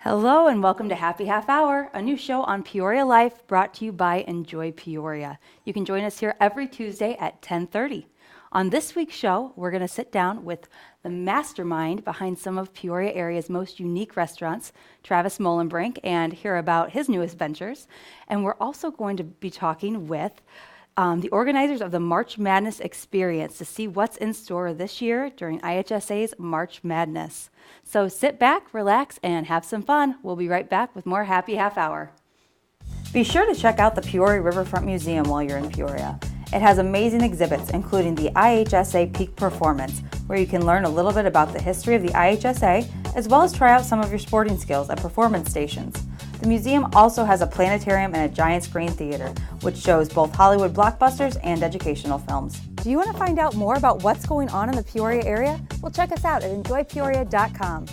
Hello and welcome to Happy Half Hour, a new show on Peoria Life brought to you by Enjoy Peoria. You can join us here every Tuesday at 10:30. On this week's show, we're going to sit down with the mastermind behind some of Peoria area's most unique restaurants, Travis Mohlenbrink, and hear about his newest ventures. And we're also going to be talking with the organizers of the March Madness experience to see what's in store this year during IHSA's March Madness. So sit back, relax, and have some fun. We'll be right back with more Happy Half Hour. Be sure to check out the Peoria Riverfront Museum while you're in Peoria. It has amazing exhibits, including the IHSA Peak Performance, where you can learn a little bit about the history of the IHSA, as well as try out some of your sporting skills at performance stations. The museum also has a planetarium and a giant screen theater, which shows both Hollywood blockbusters and educational films. Do you want to find out more about what's going on in the Peoria area? Well, check us out at enjoypeoria.com.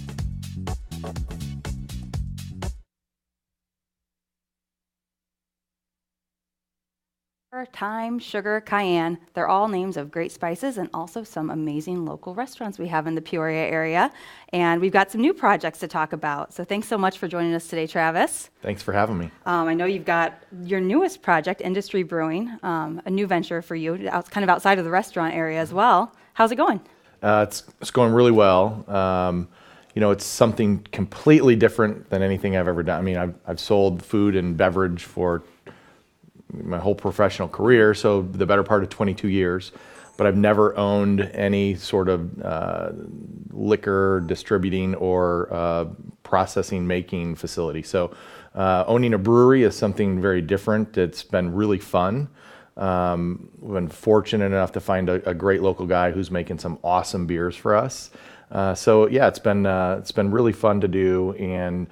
Thyme, sugar, cayenne, they're all names of great spices and also some amazing local restaurants we have in the Peoria area. And we've got some new projects to talk about. So thanks so much for joining us today, Travis. Thanks for having me. I know you've got your newest project, Industry Brewing, a new venture for you, kind of outside of the restaurant area as well. How's it going? It's going really well. It's something completely different than anything I've ever done. I mean, I've sold food and beverage for my whole professional career, so the better part of 22 years, but I've never owned any sort of liquor distributing or processing making facility. So owning a brewery is something very different. It's been really fun. We've been fortunate enough to find a great local guy who's making some awesome beers for us. So yeah, it's been really fun to do, and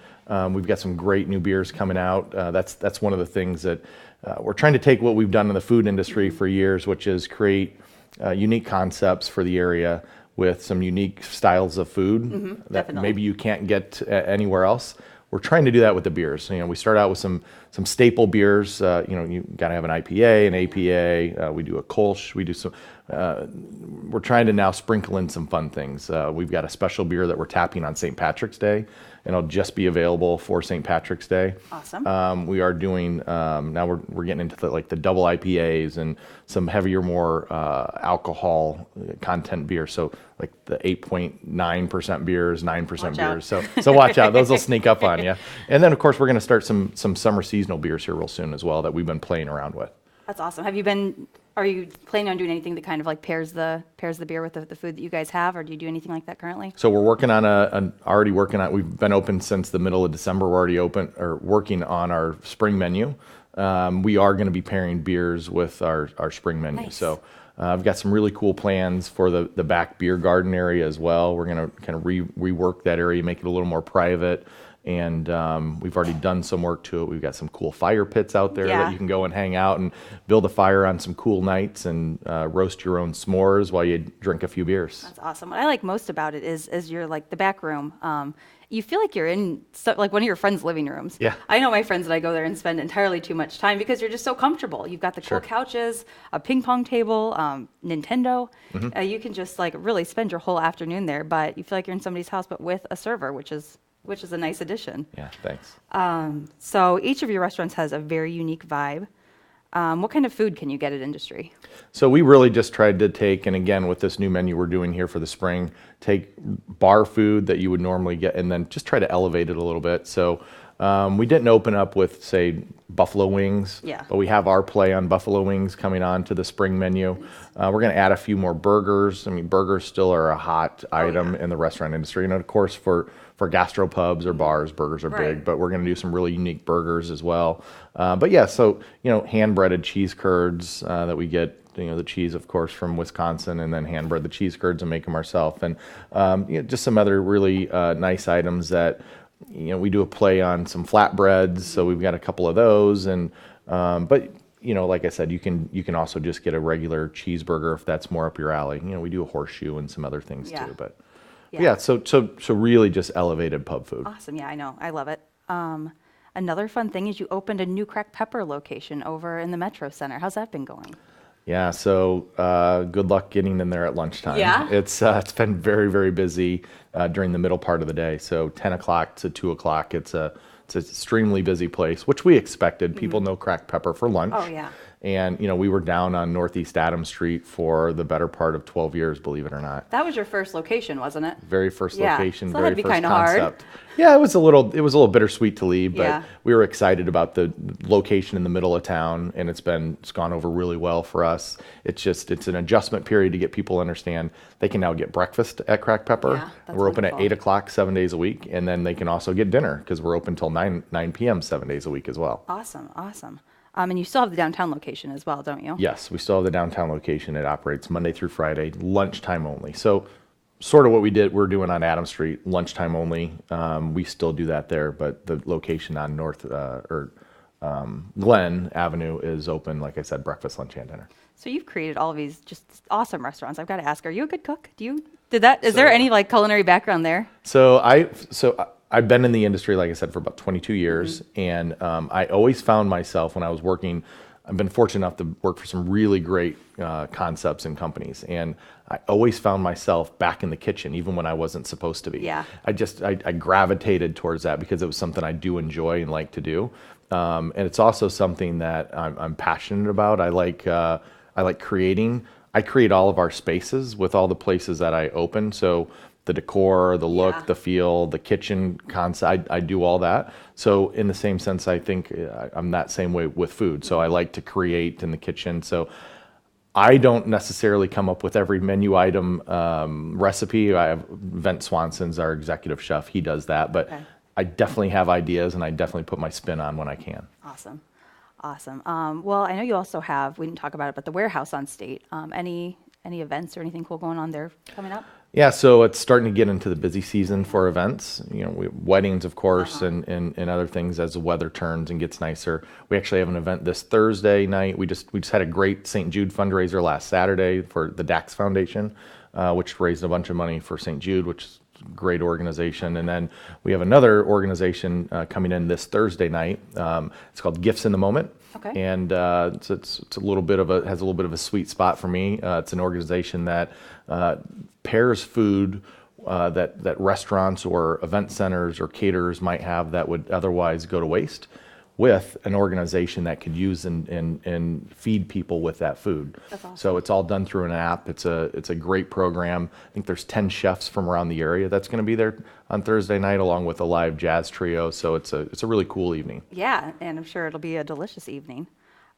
we've got some great new beers coming out. That's one of the things that we're trying to take what we've done in the food industry for years, which is create unique concepts for the area with some unique styles of food that definitely. maybe you can't get anywhere else. We're trying to do that with the beers. We start out with some staple beers. You got to have an IPA, an APA. We do a Kolsch. We do some. We're trying to now sprinkle in some fun things. We've got a special beer that we're tapping on St. Patrick's Day, and it'll just be available for St. Patrick's Day. Awesome. We are doing now. We're getting into the double IPAs and some heavier, more alcohol content beer. So like the 8.9% beers, 9% beers. So watch out; those will sneak up on you. And then of course we're going to start some summer seasonal beers here real soon as well that we've been playing around with. That's awesome. Are you planning on doing anything that kind of like pairs the beer with the food that you guys have, or do you do anything like that currently? So we're working on we've been open since the middle of December. We're already working on our spring menu. We are going to be pairing beers with our spring menu. Nice. So I've got some really cool plans for the back beer garden area as well. We're going to kind of rework that area, make it a little more private. And we've already done some work to it. We've got some cool fire pits out there that you can go and hang out and build a fire on some cool nights and roast your own s'mores while you drink a few beers. That's awesome. What I like most about it is you're like the back room. You feel like you're in like one of your friends' living rooms. Yeah. I know my friends that I go there and spend entirely too much time because you're just so comfortable. You've got the cool couches, a ping pong table, Nintendo. You can just like really spend your whole afternoon there, but you feel like you're in somebody's house, but with a server, which is a nice addition. Yeah, thanks. So each of your restaurants has a very unique vibe. What kind of food can you get at Industry? So we really just tried to take, and again, with this new menu we're doing here for the spring, take bar food that you would normally get and then just try to elevate it a little bit. So we didn't open up with, say, buffalo wings, but we have our play on buffalo wings coming on to the spring menu. Nice. We're going to add a few more burgers. I mean, burgers still are a hot item in the restaurant industry. And of course, for gastropubs or bars, burgers are big, but we're going to do some really unique burgers as well. But yeah, so, hand-breaded cheese curds that we get, the cheese, of course, from Wisconsin, and then hand-bread the cheese curds and make them ourselves. And just some other really nice items that, we do a play on some flatbreads, so we've got a couple of those. And but like I said, you can also just get a regular cheeseburger if that's more up your alley. We do a horseshoe and some other things too. But so really just elevated pub food. Awesome. Yeah, I know. I love it. Another fun thing is you opened a new cracked pepper location over in the Metro Center. How's that been going? Yeah, so good luck getting in there at lunchtime. Yeah? It's been very, very busy during the middle part of the day. So 10 o'clock to 2 o'clock, it's an extremely busy place, which we expected. People know cracked pepper for lunch. Oh, yeah. And, we were down on Northeast Adams Street for the better part of 12 years, believe it or not. That was your first location, wasn't it? Very first Yeah, location, so very that'd be first kinda hard. concept. Yeah, it was a little bittersweet to leave, but Yeah. we were excited about the location in the middle of town, and it's gone over really well for us. It's an adjustment period to get people to understand they can now get breakfast at Cracked Pepper. Yeah, that's We're open at wonderful. 8 o'clock 7 days a week, and then they can also get dinner because we're open till 9 p.m. 7 days a week as well. Awesome, awesome. And you still have the downtown location as well, don't you? Yes, we still have the downtown location. It operates Monday through Friday, lunchtime only. So sort of what we're doing on Adams Street, lunchtime only. We still do that there, but the location on Glen Avenue is open, like I said, breakfast, lunch, and dinner. So you've created all of these just awesome restaurants. I've got to ask, are you a good cook? Is there any like culinary background there? So I've been in the industry, like I said, for about 22 years, and I always found myself when I was working. I've been fortunate enough to work for some really great concepts and companies, and I always found myself back in the kitchen, even when I wasn't supposed to be. Yeah. I gravitated towards that because it was something I do enjoy and like to do, and it's also something that I'm passionate about. I like creating. I create all of our spaces with all the places that I open. So the decor, the look, Yeah. the feel, the kitchen concept, I do all that. So in the same sense, I think I'm that same way with food. So I like to create in the kitchen. So I don't necessarily come up with every menu item recipe. I have Vent Swanson's our executive chef. He does that. But Okay. I definitely have ideas, and I definitely put my spin on when I can. Awesome. Awesome. Well, I know you also have, we didn't talk about it, but the warehouse on State. Any events or anything cool going on there coming up? Yeah, so it's starting to get into the busy season for events. Weddings, of course, and other things as the weather turns and gets nicer. We actually have an event this Thursday night. We just had a great St. Jude fundraiser last Saturday for the Dax Foundation, which raised a bunch of money for St. Jude, which is a great organization. And then we have another organization coming in this Thursday night. It's called Gifts in the Moment. Okay. And it's has a little bit of a sweet spot for me. It's an organization that pairs food that restaurants or event centers or caterers might have that would otherwise go to waste with an organization that could use and feed people with that food. That's awesome. So it's all done through an app. It's a great program. I think there's 10 chefs from around the area that's going to be there on Thursday night, along with a live jazz trio. So it's a really cool evening. Yeah, and I'm sure it'll be a delicious evening.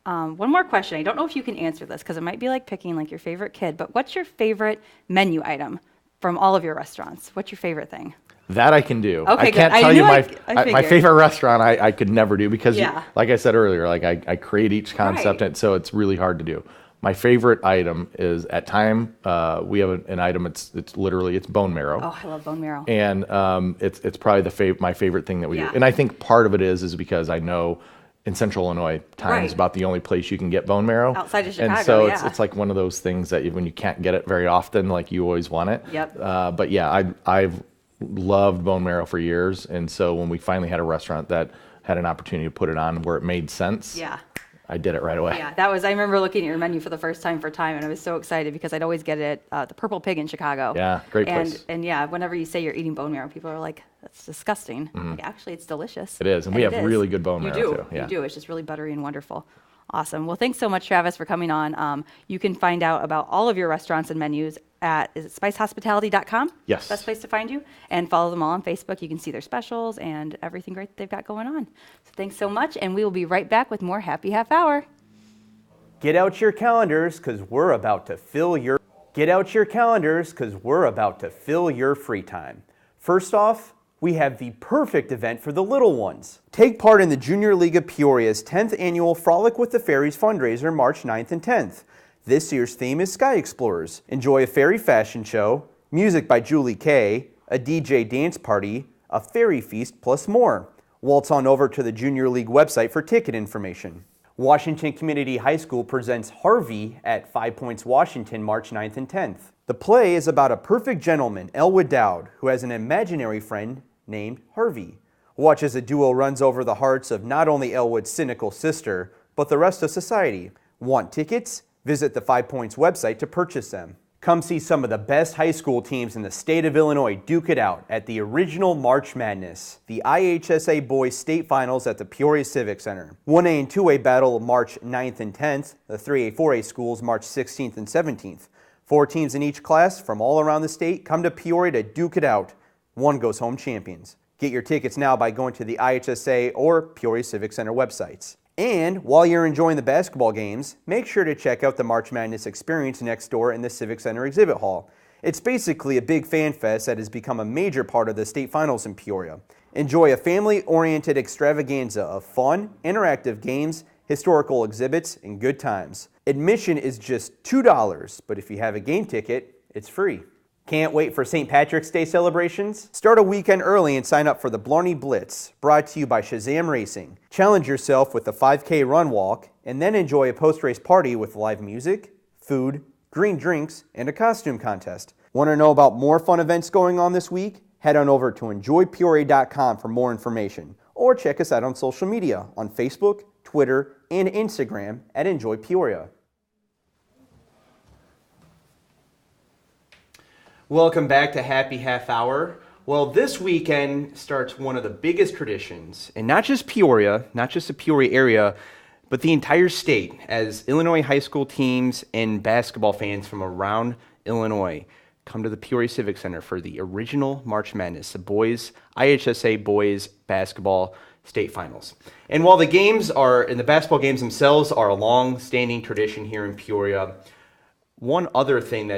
One more question. I don't know if you can answer this because it might be like picking like your favorite kid, but what's your favorite menu item from all of your restaurants? What's your favorite thing? That I can do. Okay, I good. can't I tell knew you I my figured. favorite restaurant. I could never do because, Yeah. like I said earlier, like I create each concept, Right. and so it's really hard to do. My favorite item is at time we have an item. It's literally bone marrow. Oh, I love bone marrow. And it's probably my favorite thing that we Yeah. do. And I think part of it is because I know in Central Illinois, time Right. is about the only place you can get bone marrow. Outside of Chicago, and so yeah. it's like one of those things that when you can't get it very often, like you always want it. Yep. But yeah, I've loved bone marrow for years, and so when we finally had a restaurant that had an opportunity to put it on where it made sense, Yeah. I did it right away. Yeah, I remember looking at your menu for the first time for time, and I was so excited because I'd always get it at the Purple Pig in Chicago. Yeah, great place. And yeah, whenever you say you're eating bone marrow, people are like, that's disgusting. Like, actually, it's delicious. It is, and we have really good bone marrow, You do, too. Yeah. you do. It's just really buttery and wonderful. Awesome. Well, thanks so much, Travis, for coming on. You can find out about all of your restaurants and menus is it spicehospitality.com? Yes. Best place to find you. And follow them all on Facebook. You can see their specials and everything great that they've got going on. So thanks so much, and we will be right back with more Happy Half Hour. Get out your calendars because we're about to fill your free time. First off, we have the perfect event for the little ones. Take part in the Junior League of Peoria's 10th annual Frolic with the Fairies fundraiser March 9th and 10th. This year's theme is Sky Explorers. Enjoy a fairy fashion show, music by Julie Kay, a DJ dance party, a fairy feast, plus more. Waltz on over to the Junior League website for ticket information. Washington Community High School presents Harvey at 5 Points, Washington, March 9th and 10th. The play is about a perfect gentleman, Elwood Dowd, who has an imaginary friend named Harvey. Watch as a duo runs over the hearts of not only Elwood's cynical sister, but the rest of society. Want tickets? Visit the 5 Points website to purchase them. Come see some of the best high school teams in the state of Illinois duke it out at the original March Madness, the IHSA Boys State Finals at the Peoria Civic Center. 1A and 2A battle March 9th and 10th, the 3A, 4A schools March 16th and 17th. 4 teams in each class from all around the state come to Peoria to duke it out. One goes home champions. Get your tickets now by going to the IHSA or Peoria Civic Center websites. And while you're enjoying the basketball games, make sure to check out the March Madness experience next door in the Civic Center exhibit hall. It's basically a big fan fest that has become a major part of the state finals in Peoria. Enjoy a family-oriented extravaganza of fun, interactive games, historical exhibits, and good times. Admission is just $2, but if you have a game ticket, it's free. Can't wait for St. Patrick's Day celebrations? Start a weekend early and sign up for the Blarney Blitz, brought to you by Shazam Racing. Challenge yourself with the 5K run walk, and then enjoy a post-race party with live music, food, green drinks, and a costume contest. Want to know about more fun events going on this week? Head on over to enjoypeoria.com for more information, or check us out on social media on Facebook, Twitter, and Instagram at Enjoy Peoria. Welcome back to Happy Half Hour. Well, this weekend starts one of the biggest traditions, and not just Peoria, not just the Peoria area, but the entire state, as Illinois high school teams and basketball fans from around Illinois come to the Peoria Civic Center for the original March Madness, the boys, IHSA boys basketball state finals. And while the games are, and the basketball games themselves are a long-standing tradition here in Peoria, one other thing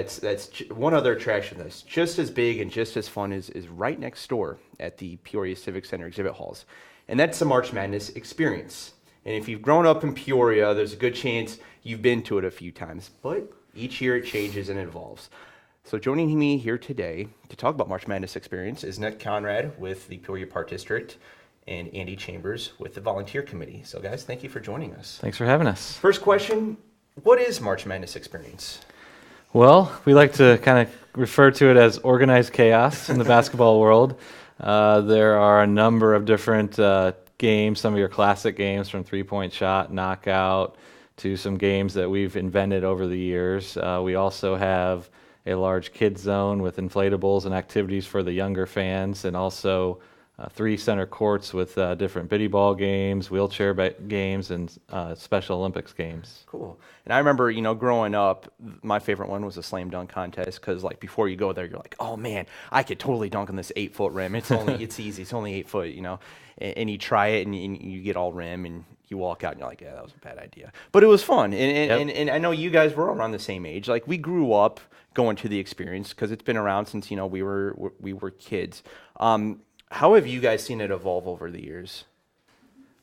one other attraction that's just as big and just as fun is right next door at the Peoria Civic Center exhibit halls, and that's the March Madness experience. And if you've grown up in Peoria, there's a good chance you've been to it a few times, but each year it changes and evolves. So joining me here today to talk about March Madness experience is Nick Conrad with the Peoria Park District and Andy Chambers with the Volunteer Committee. So guys, thank you for joining us. Thanks for having us. First question, what is March Madness experience? Well, we like to kind of refer to it as organized chaos in the basketball world. There are a number of different games, some of your classic games from three-point shot, knockout, to some games that we've invented over the years. We also have a large kids zone with inflatables and activities for the younger fans, and also 3 center courts with different biddy ball games, wheelchair games, and Special Olympics games. Cool. And I remember, growing up, my favorite one was a slam dunk contest, because before you go there, you're like, oh man, I could totally dunk on this 8-foot rim. It's easy. It's only 8 foot, and you try it and you get all rim and you walk out and you're like, yeah, that was a bad idea. But it was fun. And I know you guys were around the same age. Like, we grew up going to the experience because it's been around since, we were kids. How have you guys seen it evolve over the years?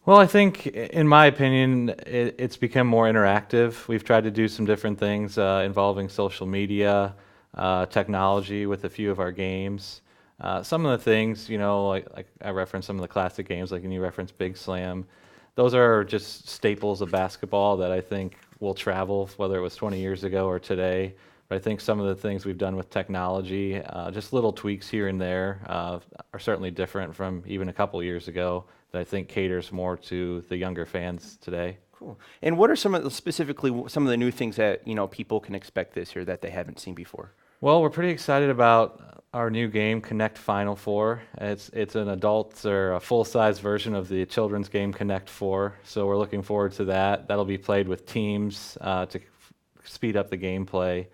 Well, I think, in my opinion, it's become more interactive. We've tried to do some different things involving social media, technology with a few of our games. Some of the things, like I referenced some of the classic games, like when you referenced Big Slam, those are just staples of basketball that I think will travel, whether it was 20 years ago or today. But I think some of the things we've done with technology, just little tweaks here and there, are certainly different from even a couple years ago that I think caters more to the younger fans today. Cool. And what are specifically some of the new things that, people can expect this year that they haven't seen before? Well, we're pretty excited about our new game, Connect Final Four. It's an adult or a full-size version of the children's game Connect Four, so we're looking forward to that. That'll be played with teams to speed up the gameplay.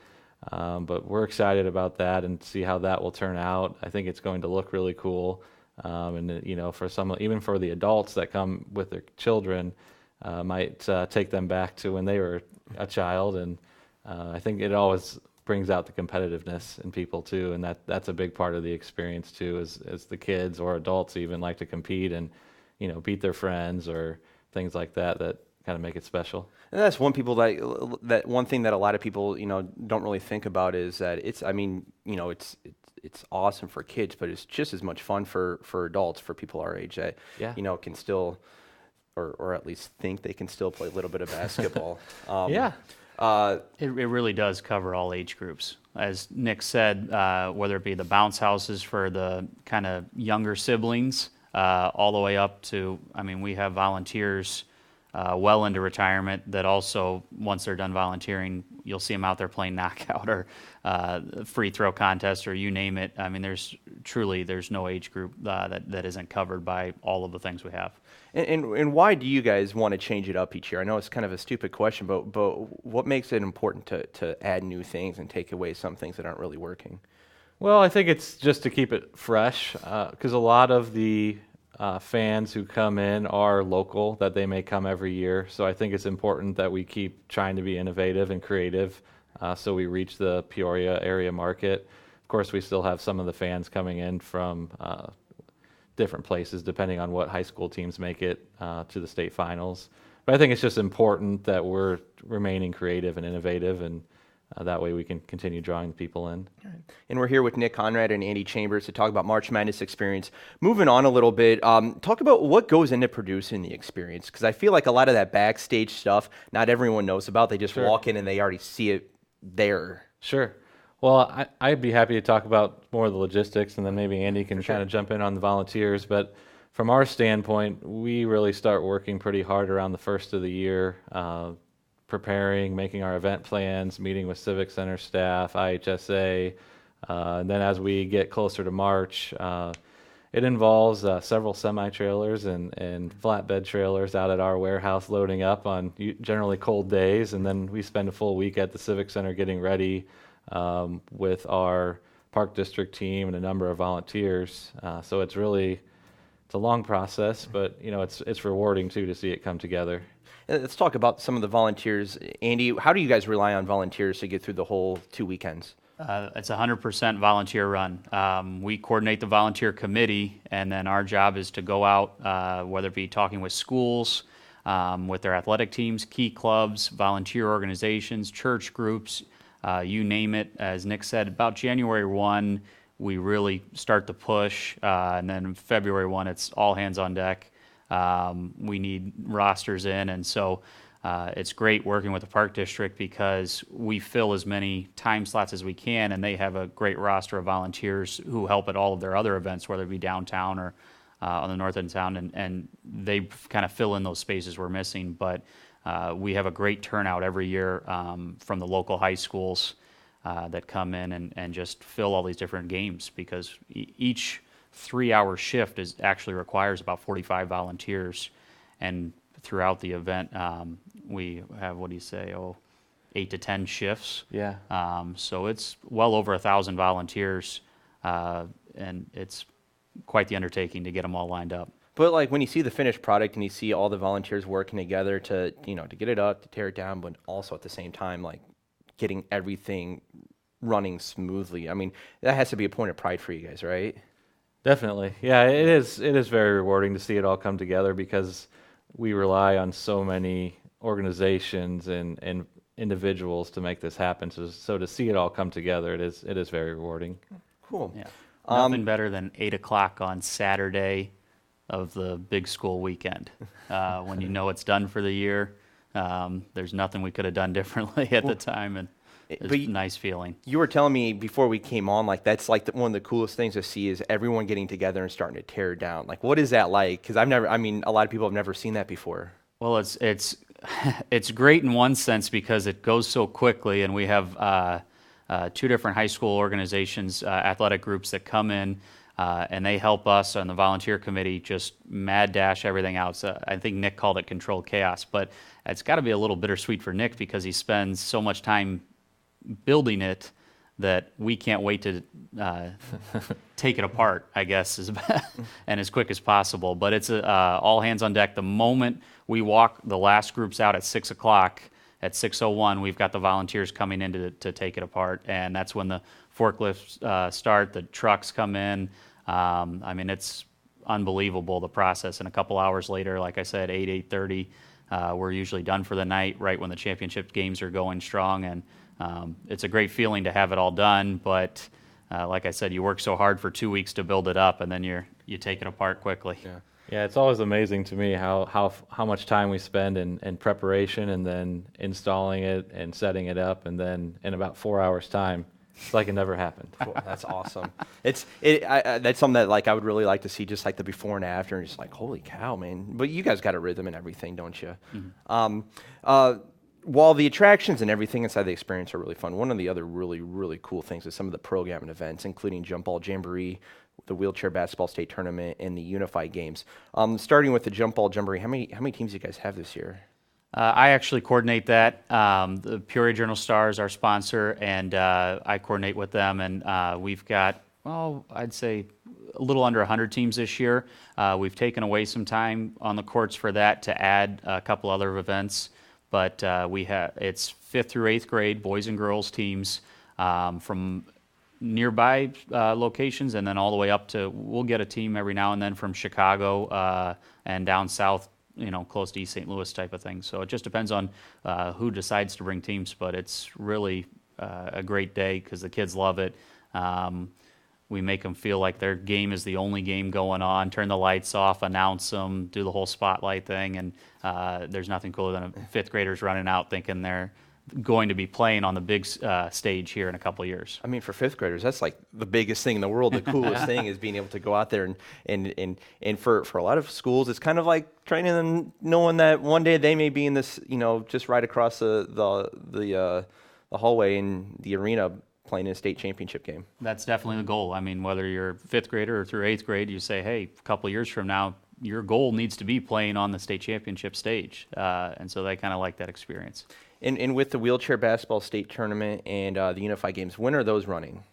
But we're excited about that and see how that will turn out. I think it's going to look really cool. And for even for the adults that come with their children, might take them back to when they were a child. And I think it always brings out the competitiveness in people too. And that's a big part of the experience too, as the kids or adults even like to compete and, beat their friends or things like that kind of make it special. And that's one thing that a lot of people, don't really think about is that it's awesome for kids, but it's just as much fun for adults, for people our age that, can still, or at least think they can still play a little bit of basketball. It really does cover all age groups. As Nick said, whether it be the bounce houses for the kind of younger siblings, all the way up to, we have volunteers well into retirement that also, once they're done volunteering, you'll see them out there playing knockout or free throw contest or you name it. I mean, there's no age group that isn't covered by all of the things we have. And why do you guys want to change it up each year? I know it's kind of a stupid question, but what makes it important to add new things and take away some things that aren't really working? Well, I think it's just to keep it fresh, because a lot of the fans who come in are local, that they may come every year. So I think it's important that we keep trying to be innovative and creative, so we reach the Peoria area market. Of course, we still have some of the fans coming in from different places, depending on what high school teams make it to the state finals. But I think it's just important that we're remaining creative and innovative, and that way we can continue drawing people in. And we're here with Nick Conrad and Andy Chambers to talk about March Madness experience. Moving on a little bit, talk about what goes into producing the experience, because I feel like a lot of that backstage stuff, not everyone knows about. They just walk in and they already see it there. Sure. Well, I'd be happy to talk about more of the logistics, and then maybe Andy can kind of jump in on the volunteers. But from our standpoint, we really start working pretty hard around the first of the year, preparing, making our event plans, meeting with Civic Center staff, IHSA. And then as we get closer to March, it involves several semi-trailers and flatbed trailers out at our warehouse loading up on generally cold days. And then we spend a full week at the Civic Center getting ready with our Park District team and a number of volunteers. So it's a long process, but it's rewarding too to see it come together. Let's talk about some of the volunteers. Andy, how do you guys rely on volunteers to get through the whole 2 weekends? It's a 100% volunteer run. We coordinate the volunteer committee, and then our job is to go out, whether it be talking with schools, with their athletic teams, key clubs, volunteer organizations, church groups, you name it. As Nick said, about January 1, we really start the push, and then February 1, it's all hands on deck. We need rosters in, and so it's great working with the Park District because we fill as many time slots as we can, and they have a great roster of volunteers who help at all of their other events, whether it be downtown or on the north end of town, and they kind of fill in those spaces we're missing. But we have a great turnout every year from the local high schools that come in and just fill all these different games, because each 3-hour shift actually requires about 45 volunteers, and throughout the event we have 8 to 10 shifts. So it's well over 1,000 volunteers, and it's quite the undertaking to get them all lined up. But like when you see the finished product and you see all the volunteers working together to get it up, to tear it down, but also at the same time like getting everything running smoothly, I mean, that has to be a point of pride for you guys, right? Definitely. Yeah, it is very rewarding to see it all come together, because we rely on so many organizations and individuals to make this happen. So to see it all come together, it is very rewarding. Cool. Yeah. Nothing better than 8 o'clock on Saturday of the big school weekend, when you know it's done for the year. There's nothing we could have done differently at the time, and it's a nice feeling. You were telling me before we came on, like that's like one of the coolest things to see is everyone getting together and starting to tear down. Like, what is that like? Because a lot of people have never seen that before. Well, it's great in one sense because it goes so quickly, and we have 2 different high school organizations, athletic groups that come in, and they help us on the volunteer committee just mad dash everything out. So I think Nick called it controlled chaos, but it's got to be a little bittersweet for Nick because he spends so much time building it that we can't wait to take it apart, I guess, and as quick as possible. But it's all hands on deck. The moment we walk the last groups out at 6 o'clock, at 6:01, we've got the volunteers coming in to take it apart, and that's when the forklifts start, the trucks come in. It's unbelievable, the process. And a couple hours later, like I said, 8:30, we're usually done for the night, right when the championship games are going strong. And it's a great feeling to have it all done, but like I said, you work so hard for 2 weeks to build it up, and then you take it apart quickly. Yeah, it's always amazing to me how much time we spend in preparation and then installing it and setting it up, and then in about 4 hours' time, It's like it never happened. Cool. That's awesome. That's something that like I would really like to see, just like the before and after, and just like, holy cow, man! But you guys got a rhythm and everything, don't you? While the attractions and everything inside the experience are really fun, one of the other really cool things is some of the programming events, including Jump Ball Jamboree, the Wheelchair Basketball State Tournament, and the Unified Games. Starting with the Jump Ball Jamboree, how many teams do you guys have this year? I actually coordinate that. The Peoria Journal Star is our sponsor, and I coordinate with them. And we've got, well, I'd say a little under 100 teams this year. We've taken away some time on the courts for that to add a couple other events. But it's 5th through 8th grade, boys and girls teams from nearby locations, and then all the way up to, we'll get a team every now and then from Chicago and down south, close to East St. Louis type of thing. So it just depends on who decides to bring teams, but it's really a great day because the kids love it. We make them feel like their game is the only game going on, turn the lights off, announce them, do the whole spotlight thing, and there's nothing cooler than a 5th graders running out thinking they're going to be playing on the big stage here in a couple of years. I mean, for 5th graders, that's like the biggest thing in the world. The coolest thing is being able to go out there and for a lot of schools, it's kind of like training them, knowing that one day they may be in this, just right across the hallway in the arena playing in a state championship game. That's definitely the goal. I mean, whether you're 5th grader or through 8th grade, you say, hey, a couple of years from now, your goal needs to be playing on the state championship stage. And so they kind of like that experience. And with the Wheelchair Basketball State Tournament and the Unified Games, when are those running?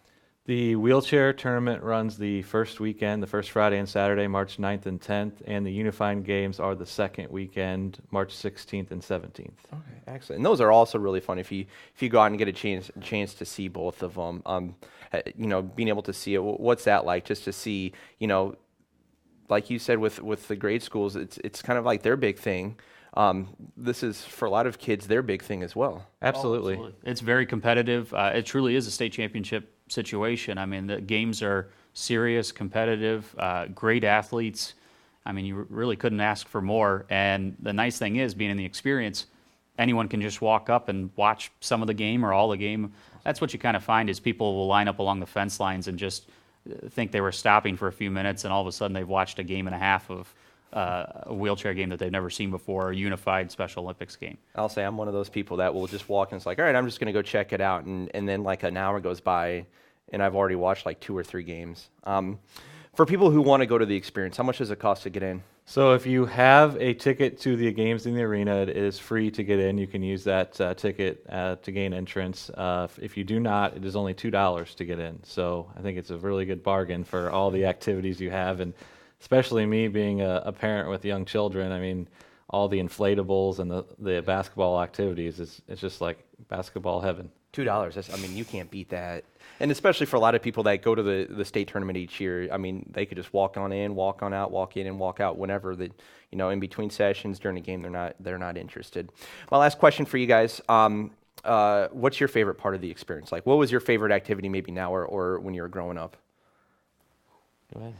The wheelchair tournament runs the first weekend, the first Friday and Saturday, March 9th and 10th, and the Unified Games are the second weekend, March 16th and 17th. Okay, excellent. And those are also really fun if you go out and get a chance to see both of them. Being able to see it, what's that like? Just to see, like you said with the grade schools, it's kind of like their big thing. This is, for a lot of kids, their big thing as well. Absolutely. Oh, absolutely. It's very competitive. It truly is a state championship situation. I mean, the games are serious, competitive, great athletes. I mean, you really couldn't ask for more. And the nice thing is, being in the experience, anyone can just walk up and watch some of the game or all the game. That's what you kind of find is people will line up along the fence lines and just think they were stopping for a few minutes, and all of a sudden they've watched a game and a half of a wheelchair game that they've never seen before, a unified Special Olympics game. I'll say I'm one of those people that will just walk and it's like, all right, I'm just going to go check it out. And then like an hour goes by and I've already watched like 2 or 3 games. For people who want to go to the experience, how much does it cost to get in? So if you have a ticket to the games in the arena, it is free to get in. You can use that ticket to gain entrance. If you do not, it is only $2 to get in. So I think it's a really good bargain for all the activities you have, and especially me being a parent with young children. I mean, all the inflatables and the basketball activities, it's just like basketball heaven. $2, you can't beat that. And especially for a lot of people that go to the state tournament each year, I mean, they could just walk on in, walk on out, walk in and walk out whenever that, in between sessions during a game, they're not interested. My last question for you guys, what's your favorite part of the experience? Like, what was your favorite activity maybe now or when you were growing up? Go ahead.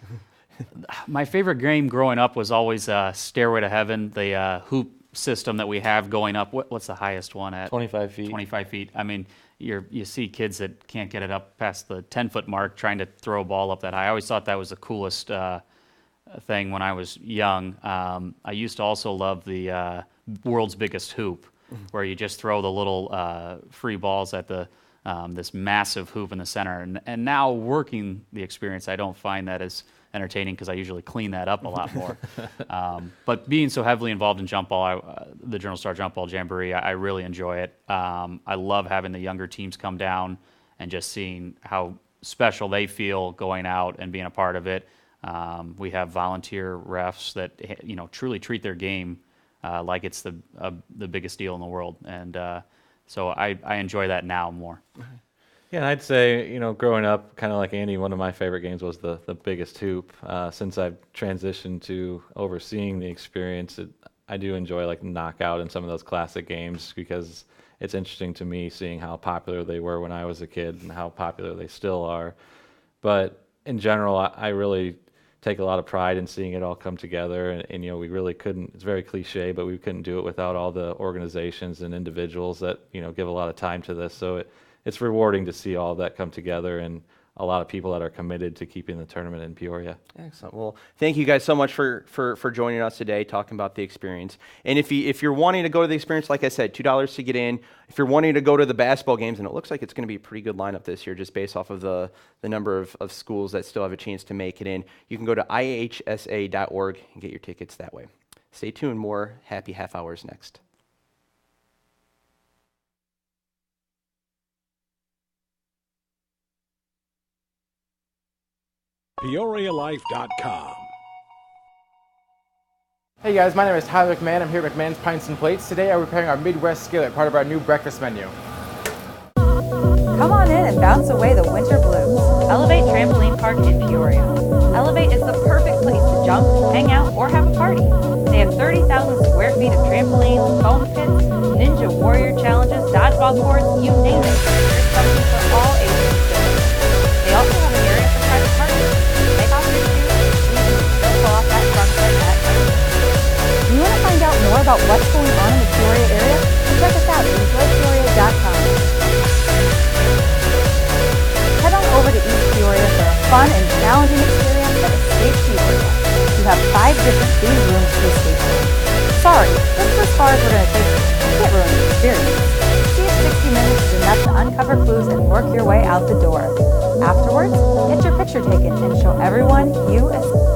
My favorite game growing up was always Stairway to Heaven, the hoop system that we have going up. What's the highest one at? 25 feet. 25 feet. I mean, you see kids that can't get it up past the 10-foot mark trying to throw a ball up that high. I always thought that was the coolest thing when I was young. I used to also love the world's biggest hoop, where you just throw the little free balls at the this massive hoop in the center. And now working the experience, I don't find that as entertaining because I usually clean that up a lot more. But being so heavily involved in jump ball, the Journal Star Jump Ball Jamboree, I really enjoy it. I love having the younger teams come down and just seeing how special they feel going out and being a part of it. We have volunteer refs that truly treat their game like it's the biggest deal in the world, and so I enjoy that now more. Yeah, and I'd say, growing up, kind of like Andy, one of my favorite games was the biggest hoop. Since I've transitioned to overseeing the experience, I do enjoy like knockout and some of those classic games because it's interesting to me seeing how popular they were when I was a kid and how popular they still are. But in general, I really take a lot of pride in seeing it all come together, and we really couldn't, it's very cliche, but we couldn't do it without all the organizations and individuals that give a lot of time to this. So it's rewarding to see all that come together and a lot of people that are committed to keeping the tournament in Peoria. Excellent. Well, thank you guys so much for joining us today, talking about the experience. And if you're wanting to go to the experience, like I said, $2 to get in. If you're wanting to go to the basketball games, and it looks like it's going to be a pretty good lineup this year, just based off of the number of schools that still have a chance to make it in, you can go to ihsa.org and get your tickets that way. Stay tuned. More happy half hours next. PeoriaLife.com. Hey guys, my name is Tyler McMahon. I'm here at McMahon's Pints and Plates. Today I'm preparing our Midwest Skillet, part of our new breakfast menu. Come on in and bounce away the winter blues. Elevate Trampoline Park in Peoria. Elevate is the perfect place to jump, hang out, or have a party. They have 30,000 square feet of trampolines, foam pits, ninja warrior challenges, dodgeball courts, you name it. There's something for all ages. They also have an area for private parties. Take off your shoes, don't fall off that front leg at night. Do you want to find out more about what's going on in the Peoria area? Then check us out at enjoypeoria.com. Head on over to East Peoria for a fun and challenging experience at Escape Peoria. You have 5 different themed rooms to escape from. Sorry, this is as far as we're going to take you. Can't ruin the experience. See if 60 minutes is enough to uncover clues and work your way out the door. Afterwards, get your picture taken and show everyone you escaped.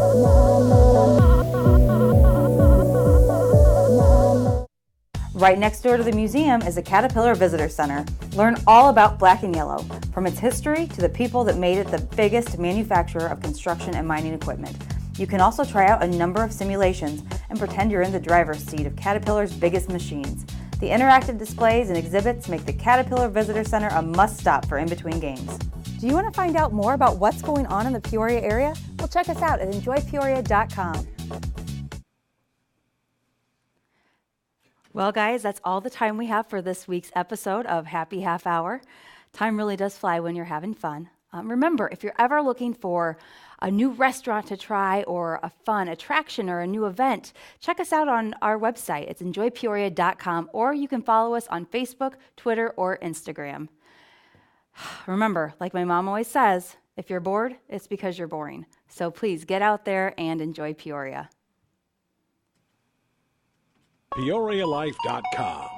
Right next door to the museum is a Caterpillar Visitor Center. Learn all about Black and Yellow, from its history to the people that made it the biggest manufacturer of construction and mining equipment. You can also try out a number of simulations and pretend you're in the driver's seat of Caterpillar's biggest machines. The interactive displays and exhibits make the Caterpillar Visitor Center a must-stop for in-between games. Do you want to find out more about what's going on in the Peoria area? Well, check us out at enjoypeoria.com. Well, guys, that's all the time we have for this week's episode of Happy Half Hour. Time really does fly when you're having fun. Remember, if you're ever looking for a new restaurant to try or a fun attraction or a new event, check us out on our website. It's enjoypeoria.com, or you can follow us on Facebook, Twitter, or Instagram. Remember, like my mom always says, if you're bored, it's because you're boring. So please get out there and enjoy Peoria. PeoriaLife.com.